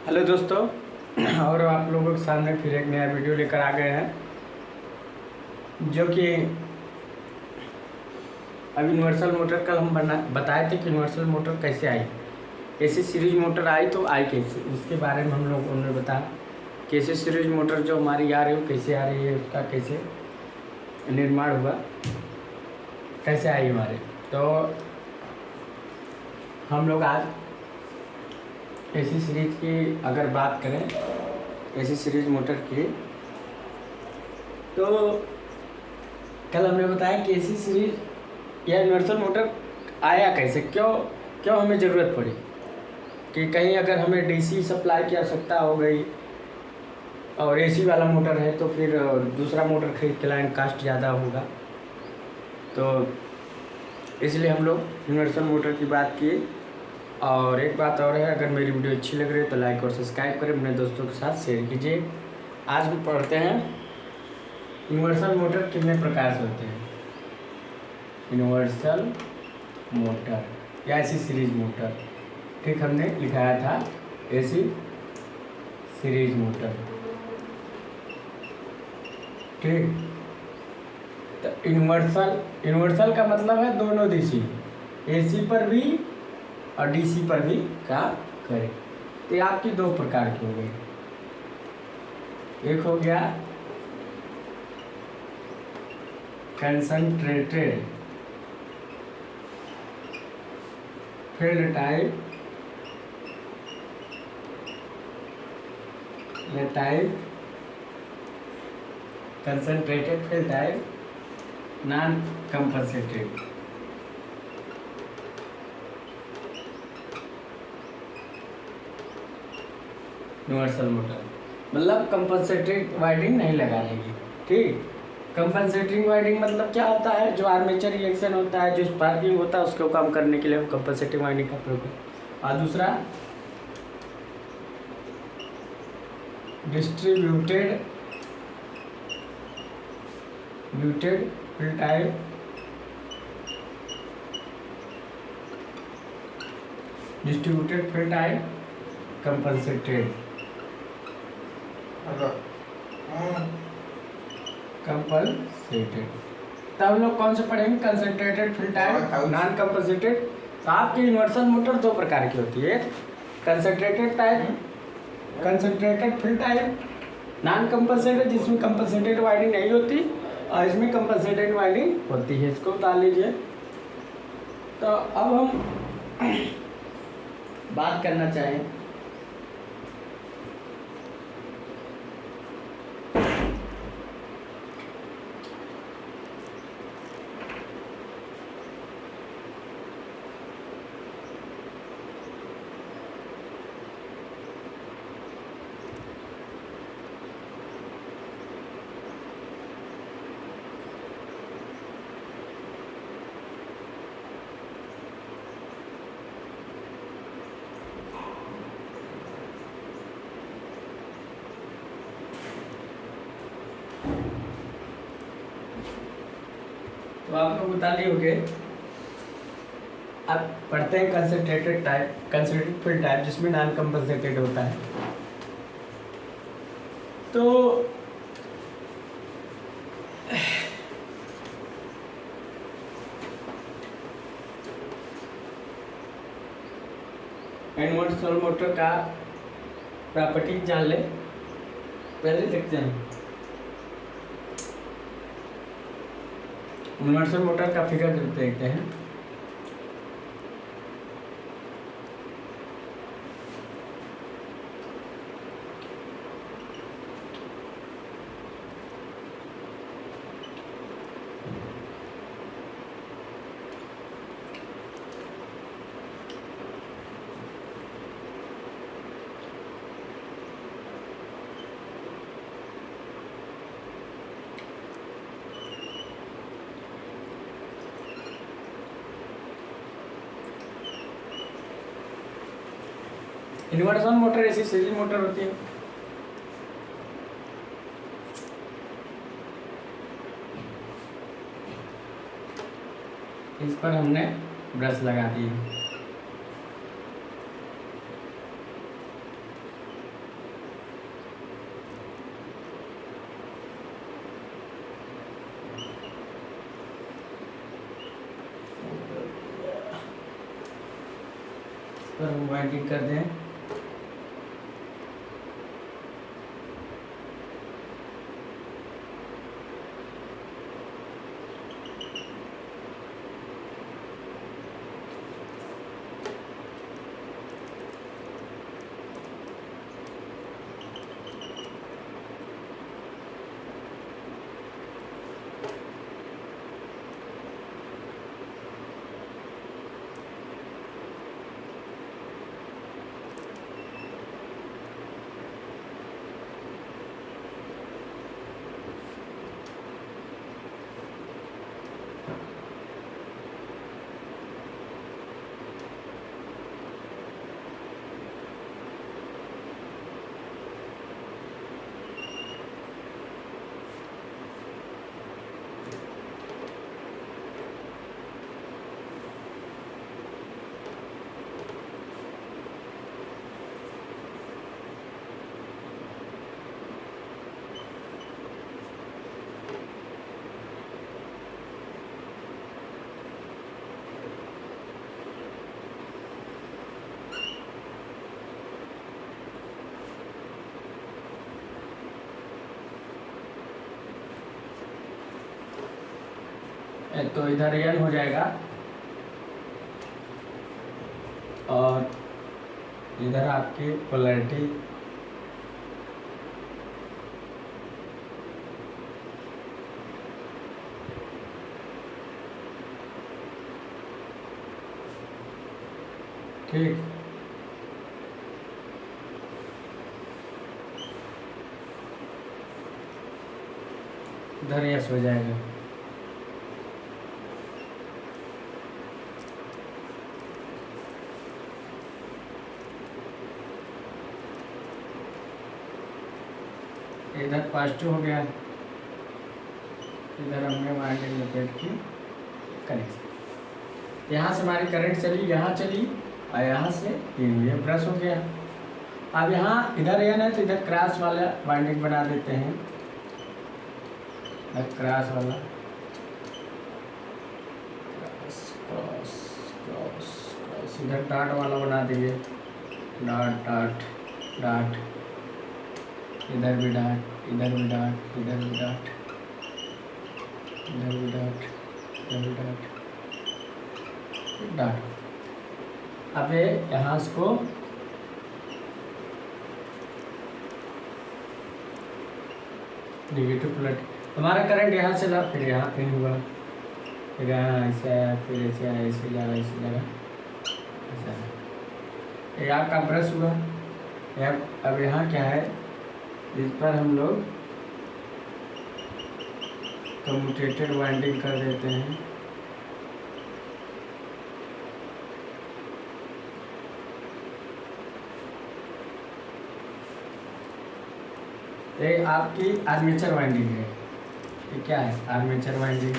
Hello दोस्तों। और आप लोगों के सामने फिर एक नया वीडियो लेकर आ गए हैं, जो कि अब यूनिवर्सल मोटर कल हम बताए थे कि यूनिवर्सल मोटर कैसे आई। ऐसी सीरीज मोटर आई तो आई कैसे, उसके बारे में हम लोगों ने बताया कि ऐसी सीरीज मोटर जो हमारी आ रही हो कैसे आ रही है, उसका कैसे निर्माण हुआ, कैसे आई हमारे। तो हम लोग आज ऐसी सीरीज की अगर बात करें, ऐसी सीरीज मोटर की, तो कल हमने बताया कि एसी सीरीज या यूनिवर्सल मोटर आया कैसे, क्यों क्यों हमें ज़रूरत पड़ी, कि कहीं अगर हमें डीसी सप्लाई की आवश्यकता हो गई और एसी वाला मोटर है तो फिर दूसरा मोटर खरीद के लाएंगे, कास्ट ज़्यादा होगा। तो इसलिए हम लोग यूनिवर्सल मोटर की बात किए। और एक बात और है, अगर मेरी वीडियो अच्छी लग रही है तो लाइक और सब्सक्राइब करें, अपने दोस्तों के साथ शेयर कीजिए। आज हम पढ़ते हैं यूनिवर्सल मोटर कितने प्रकार से होते हैं। यूनिवर्सल मोटर या ऐसी सीरीज मोटर, ठीक हमने लिखाया था ऐसी सीरीज मोटर, ठीक। तो यूनिवर्सल का मतलब है दोनों दिशी, एसी पर भी और डीसी पर भी काम करे। तो ये आपकी दो प्रकार की हो गई, एक हो गया concentrated field type concentrated field type, non compensated. Universal motor मतलब कंपनसेटेड वाइंडिंग नहीं लगा रहेगी, ठीक। कंपनसेटिंग वाइंडिंग मतलब क्या होता है, जो आर्मेचर रिएक्शन होता है, जो स्पार्किंग होता है, उसको कम करने के लिए हम कंपनसेटिंग वाइंडिंग का प्रयोग करते हैं। और दूसरा डिस्ट्रीब्यूटेड फील्ड टाइप, कंपनसेटेड तब हम लोग कौन से पढ़ेंगे, concentrated field type, non compensated. तो आपकी यूनिवर्सल मोटर दो प्रकार की होती है, concentrated field type, non compensated जिसमें कंपनसेटेड वाइंडिंग नहीं होती, और इसमें कंपनसेटेड वाइंडिंग होती है। इसको बता लीजिए। तो अब हम बात करना चाहें तो आप लोग बता लिए होंगे। अब पढ़ते हैं कंसंट्रेटेड फील्ड टाइप जिसमें नॉन कंपनसेटेड होता है। तो यूनिवर्सल मोटर का प्रॉपर्टी जान ले, पहले देखते हैं। यूनिवर्सल मोटर का फिगर देखते हैं। यूनिवर्सल मोटर ऐसी सीरीज मोटर होती है इस पर हमने ब्रश लगा दिए। पर हम वाइंडिंग कर दें। तो इधर एन हो जाएगा और इधर आपकी पोलैरिटी ठीक। इधर यस हो जाएगा। इधर पॉजिटिव हो गया, इधर हमने वाइंडिंग लपेट की कनेक्शन। यहाँ से हमारी करंट चली, यहाँ चली और यहाँ से ये ब्रश हो गया। अब यहाँ इधर एन है तो इधर क्रॉस वाला वाइंडिंग बना देते हैं, क्रॉस वाला क्रॉस क्रॉस क्रॉस, इधर डॉट वाला बना देंगे, डॉट डॉट डॉट, इधर भी डॉट, इधर भी डॉट, इधर भी डॉट, इधर भी डॉट, इधर भी डॉट, डॉट। अब ये यहाँ इसको नेगेटिव प्लट, हमारा करंट यहाँ से ला, फिर यहाँ इन हुआ, फिर यहाँ ऐसे आया, फिर ऐसे आया, ऐसे लगा, ऐसे लगा, ऐसा। ये आपका ब्रश हुआ। अब यहाँ क्या है, इस पर हम लोग कम्यूटेटेड वाइंडिंग कर देते हैं। ये आपकी आर्मेचर वाइंडिंग है। ये क्या है, आर्मेचर वाइंडिंग।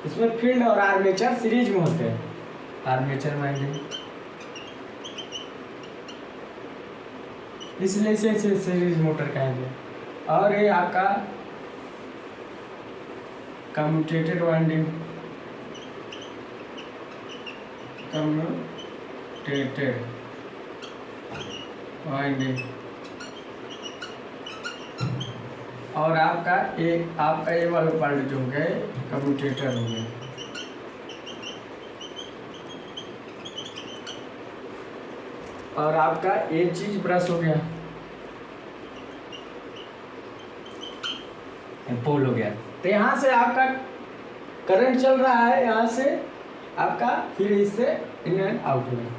इसमें फील्ड और आर्मेचर सीरीज में होते हैं। आर्मेचर वाइंडिंग इसलिए इसे सीरीज मोटर कहेंगे। और ये आपका कम्यूटेटेड वाइंडिंग, कम्यूटेटेड वाइंडिंग। और आपका ये वाला पार्ट जो हो गया कम्यूटेटर हो गया। और आपका ये चीज ब्रश हो गया, पोल हो गया। तो यहाँ से आपका करंट चल रहा है, यहाँ से आपका फिर इससे इन एंड आउट हो गया।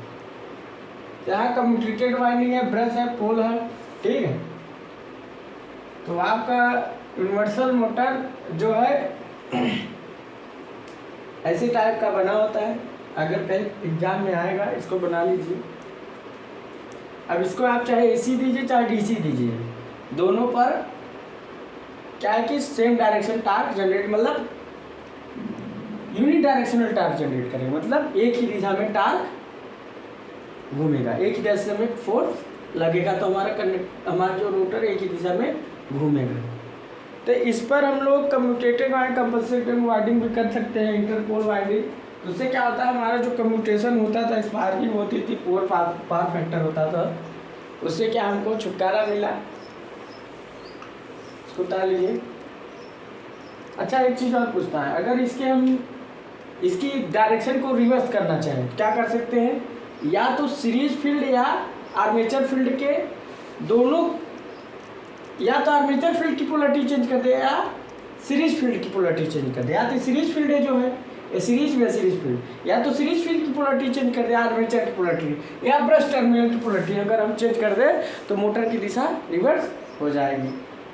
तो यहाँ कम्यूटेटेड वाइंडिंग है, ब्रश है, पोल है, ठीक है। तो आपका यूनिवर्सल मोटर जो है ऐसे टाइप का बना होता है। अगर कहीं एग्जाम में आएगा, इसको बना लीजिए। अब इसको आप चाहे एसी दीजिए चाहे डीसी दीजिए, दोनों पर क्या है कि सेम डायरेक्शन टार्क जनरेट, मतलब यूनिट डायरेक्शनल टार्क जनरेट करेंगे। मतलब एक ही दिशा में टार्क घूमेगा, एक ही दिशा में फोर्स लगेगा, तो हमारा जो रोटर एक ही दिशा में घूमेगा। तो इस पर हम लोग कम्यूटेटेड वाइंडिंग, कंपनसेटेड वाइंडिंग भी कर सकते हैं, इंटरपोल वाइंडिंग तो उससे क्या होता है, हमारा जो कम्यूटेशन होता था, स्पार्किंग होती थी, पुअर पावर फैक्टर होता था, उससे क्या हमको छुटकारा मिला। इसको उतार लीजिए। अच्छा, एक चीज़ और पूछता है, अगर इसकी डायरेक्शन को रिवर्स करना चाहें क्या कर सकते हैं? या तो सीरीज फील्ड या आर्मेचर फील्ड के दोनों, या तो आर्मेचर फील्ड की पोलैरिटी चेंज कर दे या सीरीज फील्ड की पोलैरिटी चेंज कर दे। या तो सीरीज फील्ड है जो है ये सीरीज में सीरीज फील्ड, या तो सीरीज फील्ड की पोलैरिटी चेंज कर दे, आर्मेचर की पोलैरिटी या ब्रश टर्मिनल की पोलैरिटी अगर हम चेंज कर दें तो मोटर की दिशा रिवर्स हो जाएगी।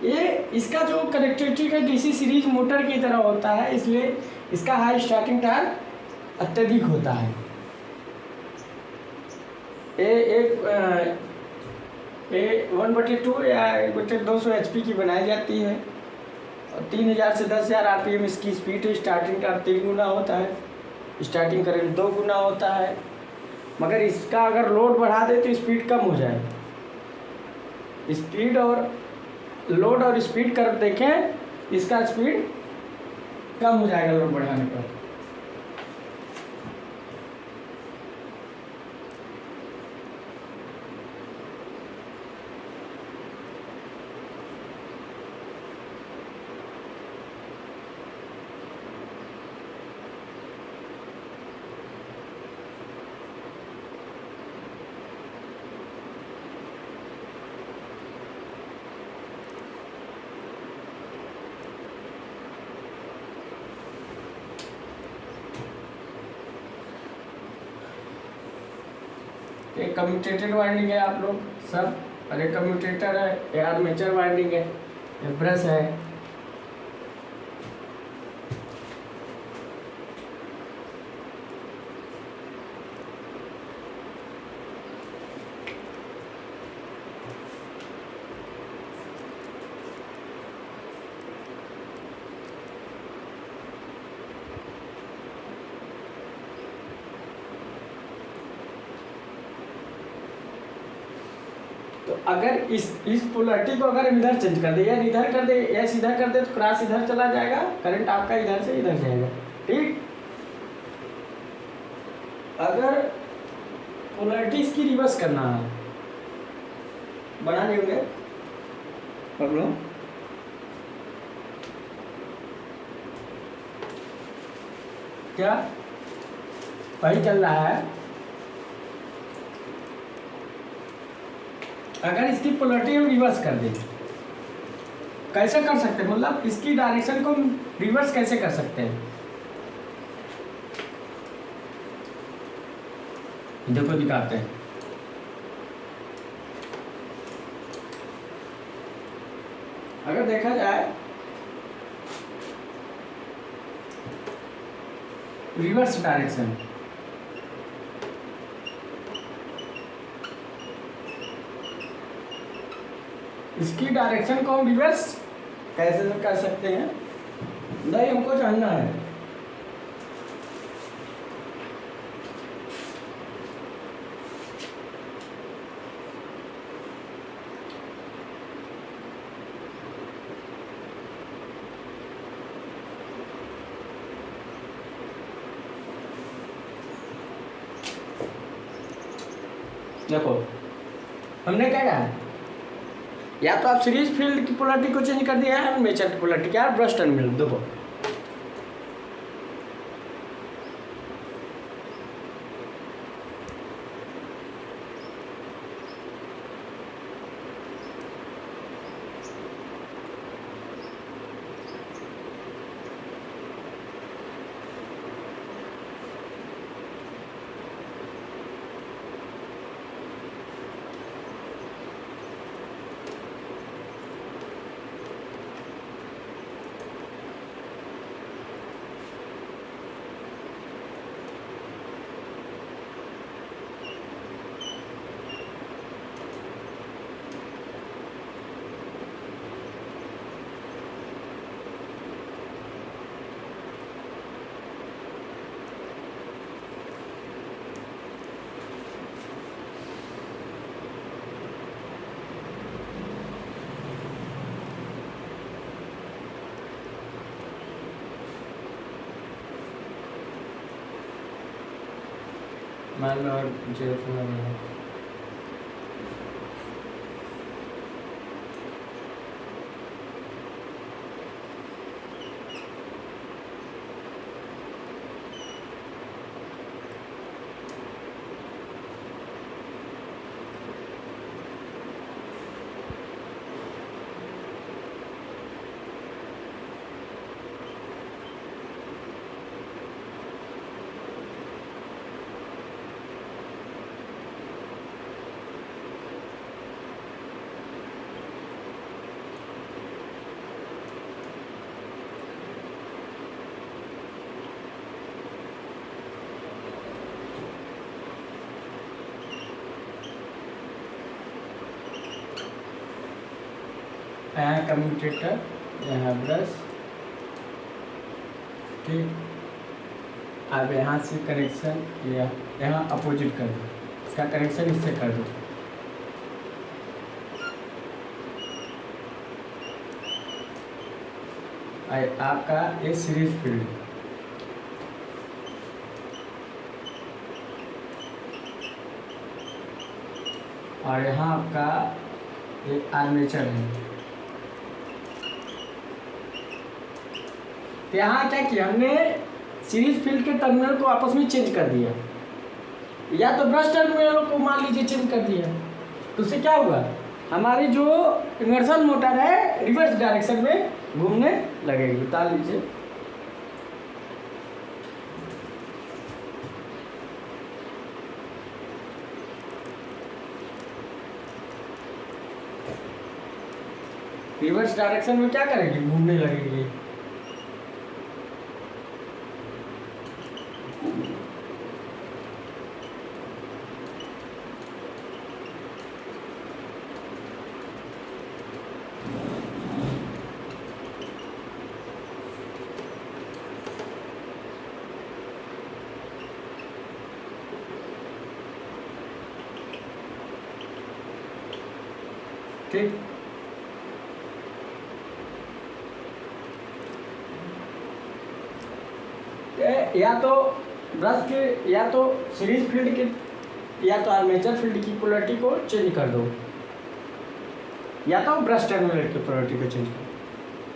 ये इसका जो कनेक्टिविटी है डीसी सीरीज मोटर की तरह होता है, इसलिए इसका हाई स्टार्टिंग टार्क अत्यधिक होता है। एक 1/2 या 1/200 HP की बनाई जाती है और 3000 से 10,000 RPM इसकी स्पीड है। स्टार्टिंग टार्क 3 गुना होता है, स्टार्टिंग करंट 2 गुना होता है। मगर इसका अगर लोड बढ़ा दे तो स्पीड कम हो जाए। स्पीड और लोड और स्पीड कर देखें, इसका स्पीड कम हो जाएगा लोड बढ़ाने पर। एक कम्यूटेटर वाइंडिंग है आप लोग सब, और एक कम्यूटेटर है, ये आर्मेचर वाइंडिंग है, ये ब्रश है। तो अगर इस पोलैरिटी को अगर हम इधर चेंज कर दे या इधर कर दे या सीधा कर दे तो क्रॉस इधर चला जाएगा, करंट आपका इधर से इधर जाएगा। ठीक, अगर पोलैरिटी इसकी रिवर्स करना है, बना लेंगे अब लोग। क्या वही चल रहा है? अगर इसकी पोलैरिटी हम रिवर्स कर दें, कैसे कर सकते हैं, मतलब इसकी डायरेक्शन को हम रिवर्स कैसे कर सकते हैं? देखो दिखाते हैं। अगर देखा जाए रिवर्स डायरेक्शन, इसकी डायरेक्शन को हम रिवर्स कैसे कर सकते हैं, नहीं हमको जानना है। देखो हमने क्या कहा, या तो आप सीरीज फील्ड की पोलैरिटी को चेंज कर दिया है, आर्मेचर की पोलैरिटी क्या, ब्रश टर्मिनल। देखो मान लो और 0 से लगा। यहाँ कम्यूटेटर, यहाँ ब्रश, ठीक। अब यहाँ से कनेक्शन या यहाँ अपोजिट कर दो, इसका कनेक्शन इससे कर दो। आपका ये सीरीज फील्ड, और यहाँ आपका एक आर्मेचर है। यहाँ क्या किया हमने, सीरीज फील्ड के टर्मिनल को आपस में चेंज कर दिया, या तो ब्रश टर्मिनल को मान लीजिए चेंज कर दिया, तो उससे क्या हुआ, हमारी जो इमर्सन मोटर है रिवर्स डायरेक्शन में घूमने लगेगी। उतार लीजिए। रिवर्स डायरेक्शन में क्या करेगी, घूमने लगेगी। ठीक, या तो ब्रश के, या तो सीरीज फील्ड के, या तो आर्मेचर फील्ड की पोलैरिटी को चेंज कर दो, या तो ब्रश टर्मिनल की पोलैरिटी को चेंज कर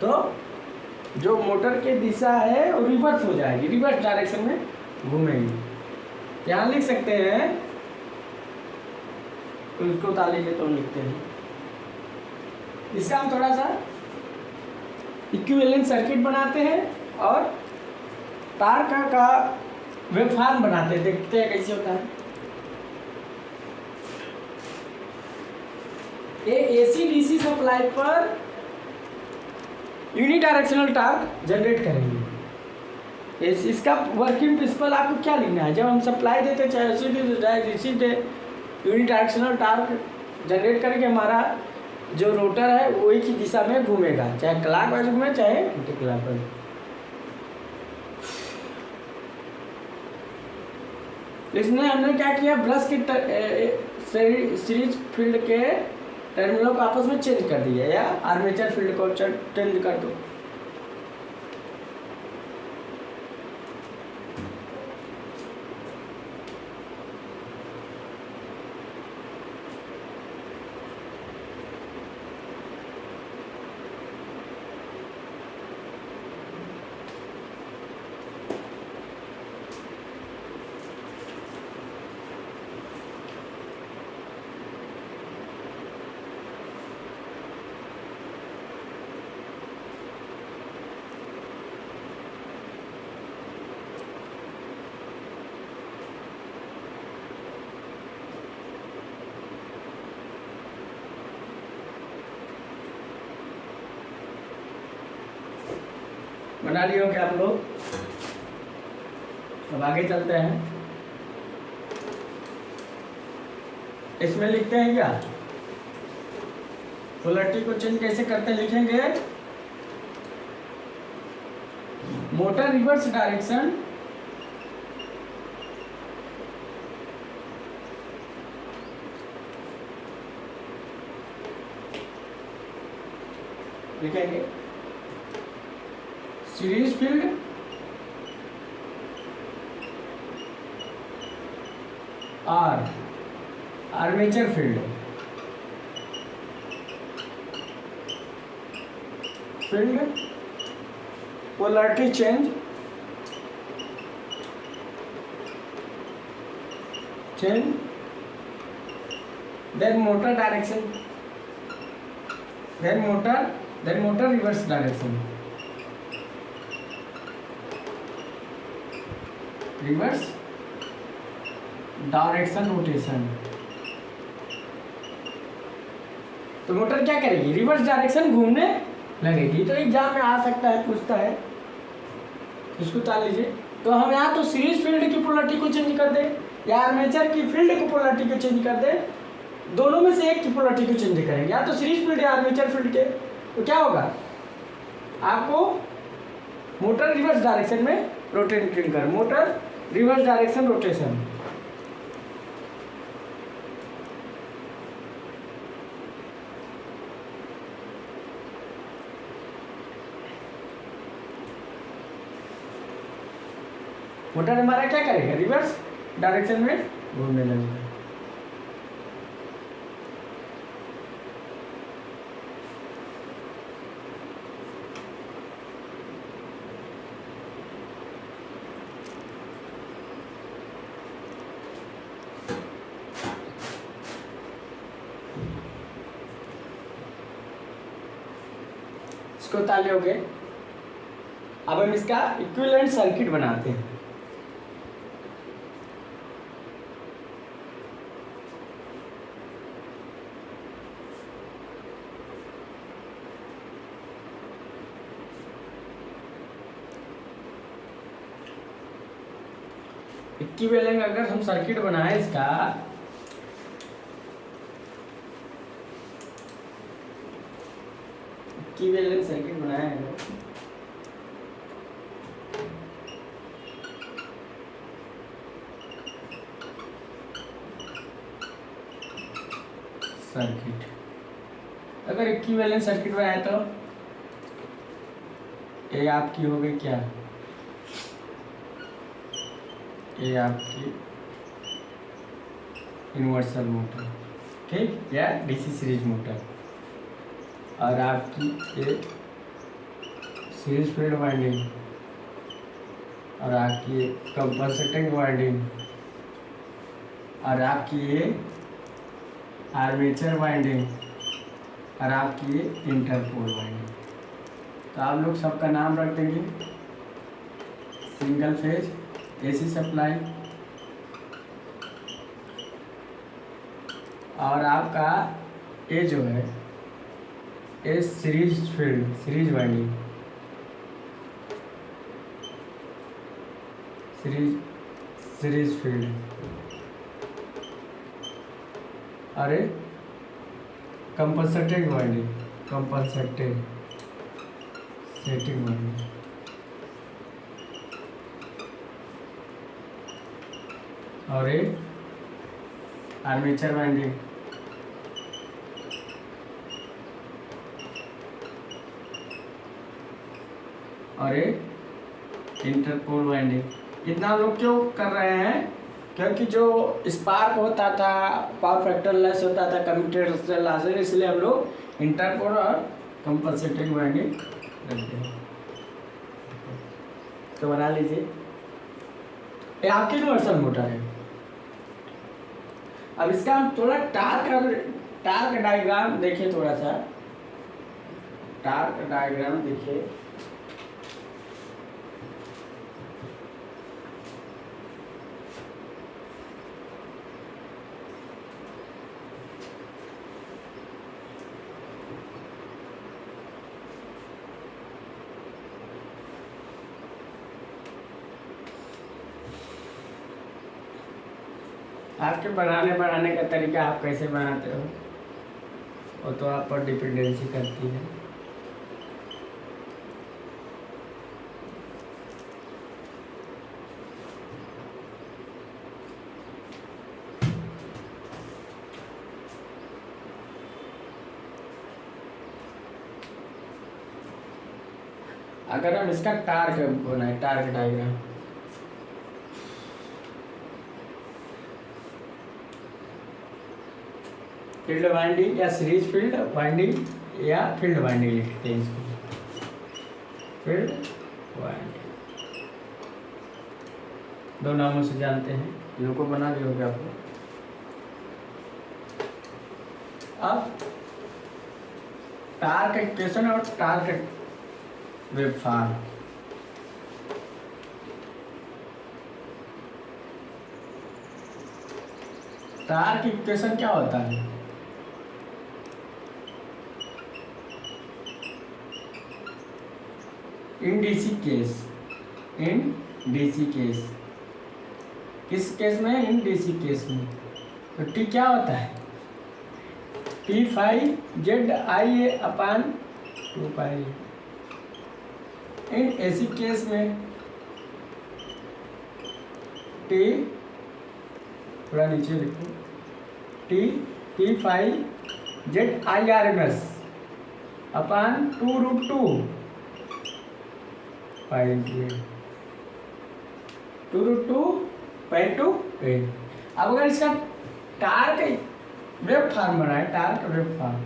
दो, तो जो मोटर की दिशा है वो रिवर्स हो जाएगी, रिवर्स डायरेक्शन में घूमेगी। यहाँ लिख सकते हैं, उसको उतार लीजिए तो लिखते हैं। इसका हम थोड़ा सा इक्विवेलेंट सर्किट बनाते हैं और तार का वेवफॉर्म बनाते हैं, देखते हैं कैसे होता है। ये एसी डीसी सप्लाई पर यूनिडायरेक्शनल टॉर्क जनरेट करेंगे। इसका वर्किंग प्रिंसिपल आपको क्या लिखना है, जब हम सप्लाई देते हैं चाहे एसी दे चाहे डीसी दे, यूनिडायरेक्शनल टॉर्क जनरेट करके हमारा जो रोटर है वो एक ही दिशा में घूमेगा, चाहे क्लॉकवाइज घूमे चाहे एंटी क्लॉकवाइज। इसमें हमने क्या किया, ब्रश के सीरीज फील्ड के टर्मिनलों को आपस में चेंज कर दिया, या आर्मेचर फील्ड को चेंज कर दो। बना लिए हो क्या आप लोग? अब आगे चलते हैं। इसमें लिखते हैं क्या, पोलैरिटी को चेंज कैसे करते हैं, लिखेंगे मोटर रिवर्स डायरेक्शन लिखेंगे series field or armature field, polarity change then motor direction, then motor reverse direction, rotation. तो मोटर क्या करेगी, रिवर्स डायरेक्शन घूमने लगेगी। तो एग्जाम में आ सकता है, पूछता है, इसको ताल लीजिए। तो हम यहाँ तो सीरीज फील्ड की पोलैरिटी को चेंज कर दें या आर्मेचर की फील्ड की पोलैरिटी को चेंज कर दें, दोनों में से एक की पोलैरिटी को चेंज करेंगे, या तो सीरीज फील्ड या आर्मेचर फील्ड के। तो क्या होगा, आपको मोटर रिवर्स डायरेक्शन में रोटेट कर, motor reverse direction rotation. Motor हमारा क्या करेगा, रिवर्स डायरेक्शन में घूमने लगेगा। इसको ताले हो गए। अब हम इसका इक्विवेलेंट सर्किट बनाते हैं। इक्विवेलेंट अगर हम सर्किट बनाए इसका, इक्विवेलेंट सर्किट बनाया है सर्किट, अगर इक्विवेलेंट सर्किट बनाया तो ये आपकी हो गई क्या, ये आपकी यूनिवर्सल मोटर, ठीक, या डीसी सीरीज मोटर, और आपकी ये सीरीज फील्ड वाइंडिंग, और आपकी ये कंपनसेटिंग वाइंडिंग, और आपकी ये आर्मेचर वाइंडिंग, और आपकी ये इंटरपोल वाइंडिंग। तो आप लोग सबका नाम रख देंगे। सिंगल फेज एसी सप्लाई, और आपका ये जो है ये series field, series winding, series field, अरे compensated winding, compensated setting winding, और ये आर्मेचर वाइंडिंग, और ये इंटरपोल वाइंडिंग। इतना लोग क्यों कर रहे हैं, क्योंकि जो स्पार्क होता था, पावर फैक्टर लेस होता था कम्यूटेटर लॉस, इसलिए हम लोग इंटरपोल और कंपनसेटिंग वाइंडिंग रखते हैं। तो बना लीजिए, ये आपकी यूनिवर्सल मोटर है। अब इसका हम थोड़ा टार्क डायग्राम देखिए, थोड़ा सा टार्क डायग्राम देखिए। आपके बनाने का तरीका आप कैसे बनाते हो वो तो आप पर डिपेंडेंसी करती है। अगर हम इसका टार्क बनाए, टार्क डायग्राम, फील्ड वाइंडिंग या सीरीज फील्ड वाइंडिंग या फील्ड वाइंडिंग लिखते हैं इसको, फील्ड वाइंडिंग, दो नामों से जानते हैं, इनको बना दिया होगा आपको। अब टार्क इक्वेशन और टार्क वेवफॉर्म। टार्क इक्वेशन क्या होता है? In DC case, in DC case, किस केस में? इन डीसी केस में। तो टी क्या होता है? T five Z I A upon 2 pi. In AC case में टी, थोड़ा नीचे लिखो, T five Z I R M S upon 2√2 pi into 2√2 pi two. अब अगर इसका टार्क वेव फॉर्म बनाए, torque wave form,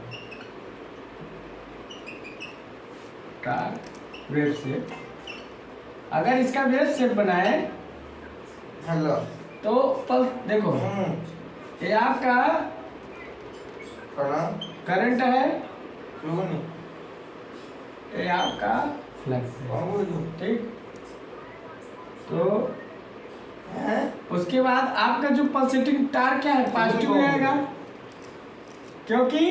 torque wave shape, अगर इसका वेव शेप बनाए हेलो तो पल्स देखो, ये आपका करंट है, ये आपका फ्लक्स है, ठीक। तो उसके बाद आपका जो पल्सेटिंग टार्क क्या है? पॉजिटिव आएगा, क्योंकि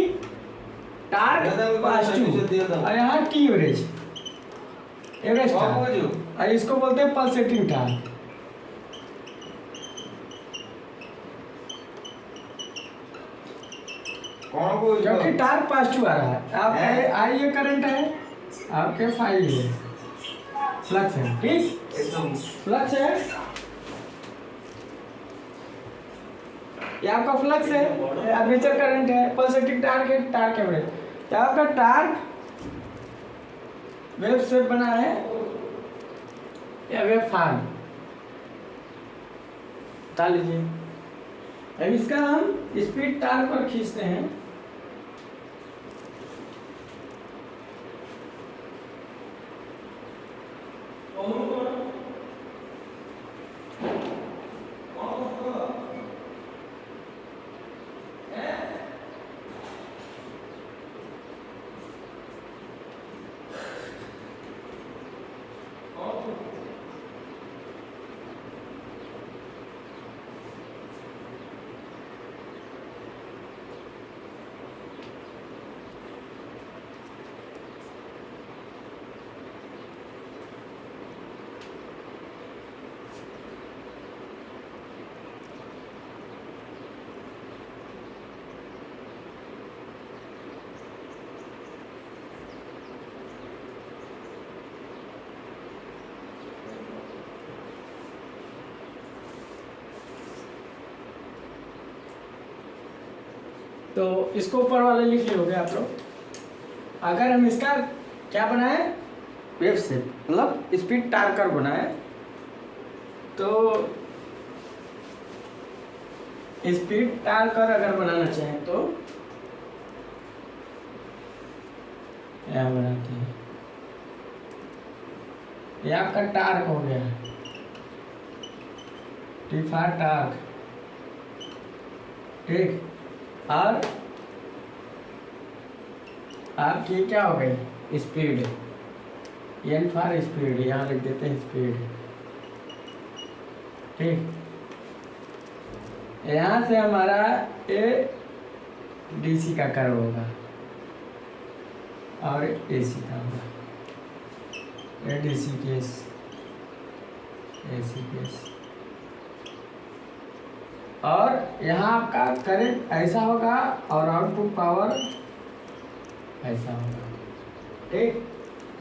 टार्क पॉजिटिव और यहाँ टी एवरेज, एवरेज टार्क, और इसको बोलते हैं पल्सेटिंग टार्क। क्योंकि टार्क पॉजिटिव आ रहा है, आपके आई ये करंट है, आपके फाइव है, फ्लक्स है, ठीक, फ्लक्स है, ये आपका फ्लक्स है, आर्मेचर करंट है, पल्सेटिंग टार्क है, टार्क एवरेज। तो आपका टार्क वेव शेप बना है या वेव फॉर्म, बता लीजिए। अब इसका हम स्पीड टार्क पर खींचते हैं, तो इसको ऊपर वाले लिख लियोगे आप लोग। अगर हम इसका क्या बनाए? वेव शेप, मतलब स्पीड टार्कर बनाए, तो स्पीड टार्कर अगर बनाना चाहें तो यहाँ बनाते हैं। ये आपका टार्क हो गया, टी4 टार्क, ठीक। और आपकी क्या हो गई? स्पीड, एन फॉर स्पीड, यहाँ लिख देते हैं स्पीड, ठीक। यहाँ से हमारा ए डीसी का कर्व होगा और एसी का होगा, ए डीसी केस, एसी केस, और यहाँ आपका करंट ऐसा होगा और आउटपुट पावर ऐसा होगा, ठीक।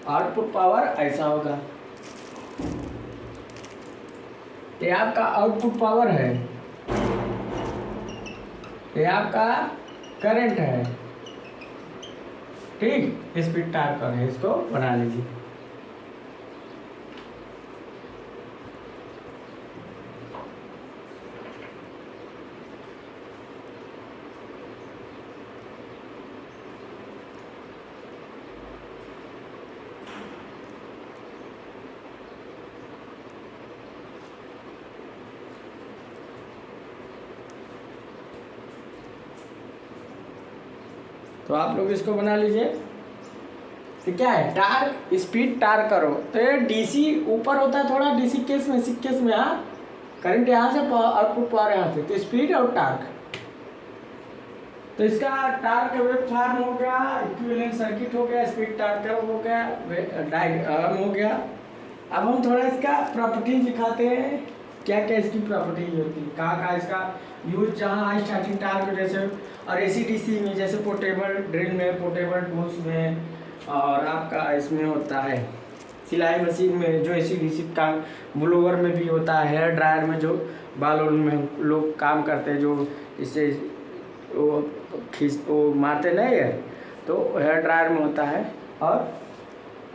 आउटपुट पावर ऐसा होगा, ये आपका आउटपुट पावर है, ये आपका करंट है, ठीक। स्पीड टार्कर है, इसको बना लीजिए। तो आप लोग इसको बना लीजिए। तो क्या है, टार्क स्पीड टार्क करो, तो ये डीसी ऊपर होता है थोड़ा, डीसी केस में, सी केस में, हाँ करंट यहाँ से आउटपुट पावर यहाँ से, तो स्पीड और टार्क। तो इसका टार्क वेव फॉर्म हो गया, इक्विवेलेंट सर्किट हो गया, स्पीड टार्क कर्व हो गया, डायग्राम हो गया। अब हम थोड़ा इसका प्रॉपर्टीज दिखाते हैं, क्या क्या इसकी प्रॉपर्टीज होती है, कहाँ इसका यूज, जहाँ हाई स्टार्टिंग टार्क जैसे, और एसी में जैसे पोर्टेबल ड्रिल में, पोर्टेबल टूल्स में, और आपका इसमें होता है सिलाई मशीन में, जो एसी का ब्लोअर में भी होता है, हेयर ड्रायर में जो बाल में लोग काम करते हैं, जो इससे वो मारते नहीं है, तो हेयर ड्रायर में होता है, और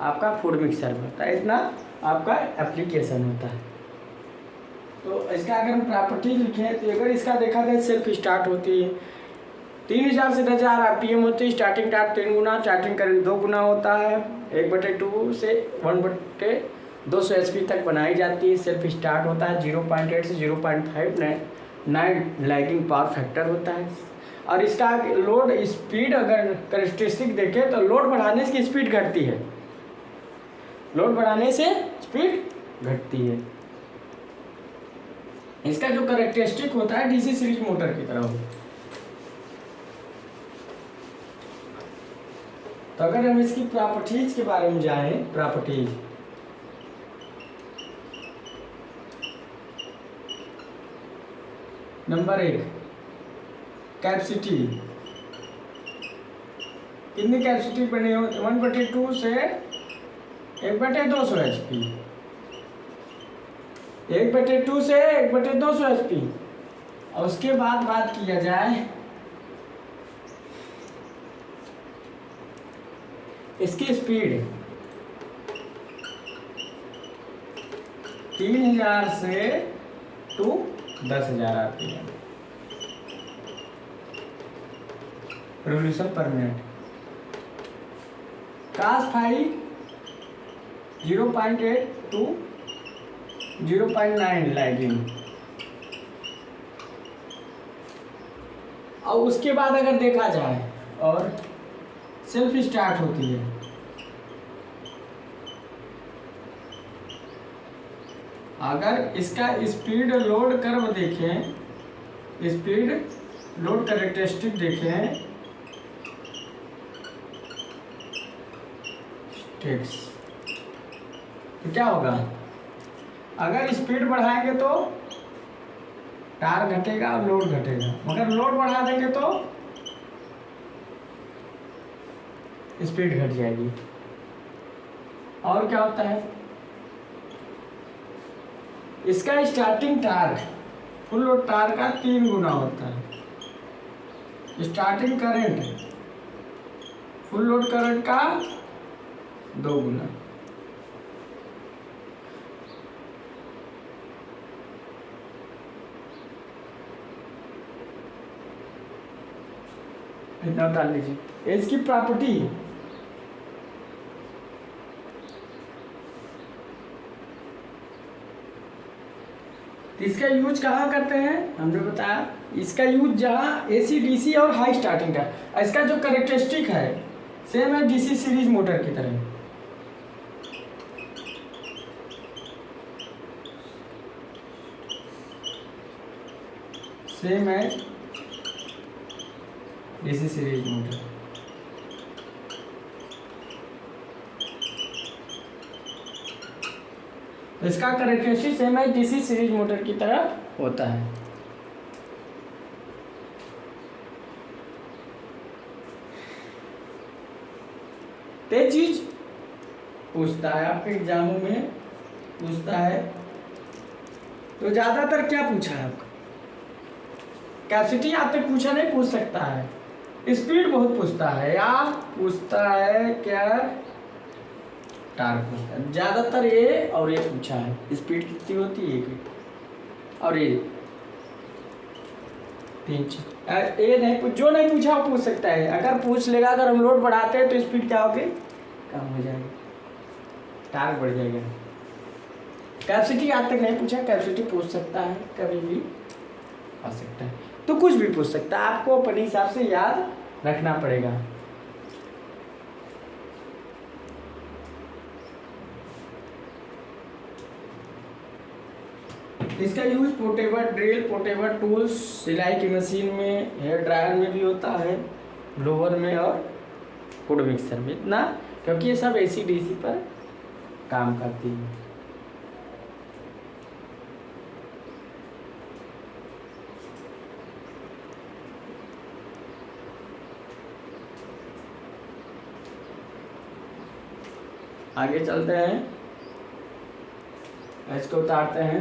आपका फूड मिक्सर में होता है। इतना आपका एप्लीकेशन होता है। तो इसका अगर हम प्रॉपर्टी लिखें, तो अगर इसका देखा जाए, सेल्फ स्टार्ट होती है, 3000 से 10,000 RPM होती है, स्टार्टिंग टार्क 3 गुना, स्टार्टिंग करंट 2 गुना होता है, 1/2 से 1/200 HP तक बनाई जाती है। सेल्फ स्टार्ट होता है, 0.8 से 0.59 लैगिंग पावर फैक्टर होता है। और इसका लोड स्पीड अगर कैरेक्टरिस्टिक देखें, तो लोड बढ़ाने से स्पीड घटती है, लोड बढ़ाने से स्पीड घटती है। इसका जो कैरेक्टरिस्टिक होता है डीसी सीरीज मोटर की तरह होता है। तो अगर हम इसकी प्रॉपर्टीज के बारे में जाएं, प्रॉपर्टीज, नंबर 1 कैपेसिटी, कितनी कैपेसिटी बनी हो, 1/2 से 1/200 HP, 1/2 से 1/200 HP। और उसके बाद बात किया जाए इसकी स्पीड, 3000 से to 10,000 RPM revolution per minute. cos phi 0.8 to 0.9 lagging. और उसके बाद अगर देखा जाए, और सेल्फ स्टार्ट होती है, अगर इसका स्पीड लोड कर्व देखें, स्पीड लोड कैरेक्टरिस्टिक देखें, तो क्या होगा, अगर स्पीड बढ़ाएंगे तो टार्क घटेगा और लोड घटेगा, मगर लोड बढ़ा देंगे तो स्पीड घट जाएगी। और क्या होता है, इसका starting torque full load torque का 3 गुना होता है, starting current full load current का 2 गुना। इतना डाल लीजिए। इसकी प्रॉपर्टी, इसका यूज कहाँ करते हैं, हमने बताया इसका यूज जहाँ एसी डीसी और हाई स्टार्टिंग का। इसका जो कैरेक्टरिस्टिक है सेम है डीसी सीरीज मोटर की तरह, सेम है डीसी सीरीज मोटर। तो इसका कैरेक्टरिस्टिक सेम है डीसी सीरीज मोटर की तरह होता है। ते चीज पूछता है आपके एग्जामों में, पूछता है, तो ज्यादातर क्या पूछा है आपका, कैपेसिटी आप तक पूछा नहीं, पूछ सकता है, स्पीड बहुत पूछता है, या पूछता है क्या, टार्क पूछता है, ज्यादातर ये और ये पूछा है, स्पीड कितनी होती है, और ये 3 चीज। ये नहीं, जो नहीं पूछा वो पूछ सकता है। अगर पूछ लेगा, अगर हम लोड बढ़ाते हैं तो स्पीड क्या होगी, कम हो जाएगी, टार्क बढ़ जाएगा। कैपेसिटी आज तक नहीं पूछा, कैपेसिटी पूछ सकता है, कभी भी आ सकता है, तो कुछ भी पूछ सकता है, आपको अपने हिसाब से याद रखना पड़ेगा। इसका use portable drill, portable tools, सिलाई की मशीन में, हेयर ड्रायर में भी होता है, ब्लोवर में और फूड मिक्सर में। इतना क्योंकि ये सब एसी डीसी पर काम करती है। आगे चलते हैं, इसको उतारते हैं।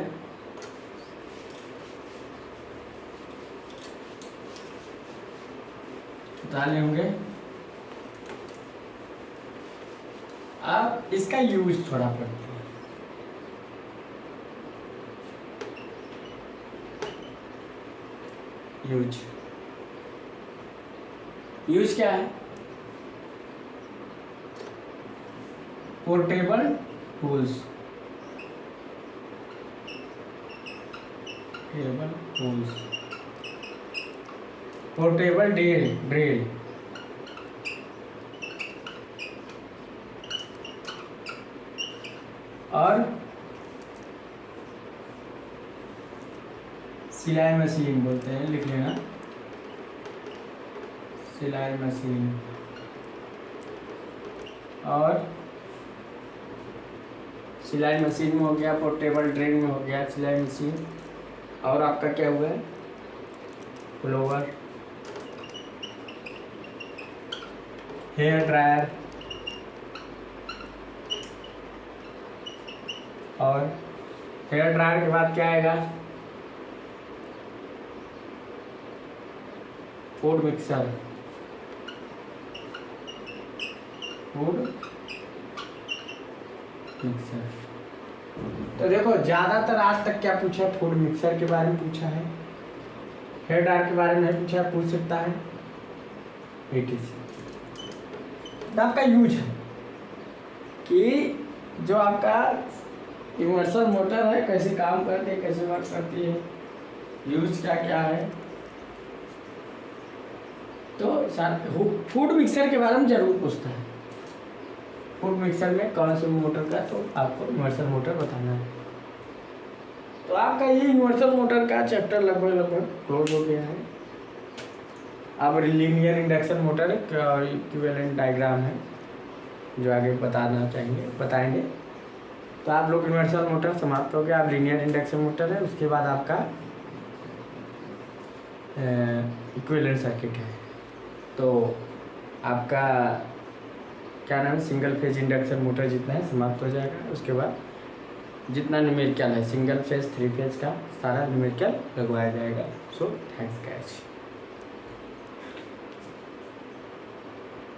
उतारने होंगे। अब इसका यूज थोड़ा पढ़ते हैं। यूज क्या है? पोर्टेबल टूल्स, पोर्टेबल ड्रिल, और सिलाई मशीन बोलते हैं, लिख लेना, सिलाई मशीन। और सिलाई मशीन में हो गया, पोर्टेबल ड्रिल में हो गया सिलाई मशीन, और आपका क्या हुआ है? ब्लोवर, हेयर ड्रायर, और हेयर ड्रायर के बाद क्या आएगा? फूड मिक्सर, तो देखो ज़्यादातर आज तक क्या पूछा है? फूड मिक्सर के बारे में पूछा है, हेयर ड्रायर के बारे में नहीं पूछा, पूछ सकता है etc। तो आपका यूज है कि जो आपका इमर्सल मोटर है कैसे काम करती है, कैसे वर्क करती है, यूज क्या क्या है। तो फूड मिक्सर के बारे में जरूर पूछता है। फूड मिक्सर में कौन से मोटर का, तो आपको इमर्सल मोटर बताना है। तो आपका ये इमर्सल मोटर का चैप्टर लगभग क्लोज हो गया है। अब linear induction motor equivalent diagram है जो आगे बताएंगे। तो आप लोग इमर्सल मोटर समाप्त हो गया। अब लीनियर इंडक्शन मोटर है, उसके बाद आपका इक्विवेलेंट सर्किट है। तो आपका क्या नाम है, सिंगल फेज इंडक्शन मोटर जितना है समाप्त हो जाएगा। उसके बाद जितना न्यूमेरिकल है सिंगल फेज, 3 फेज का सारा न्यूमेरिकल लगवाया जाएगा। So thanks guys.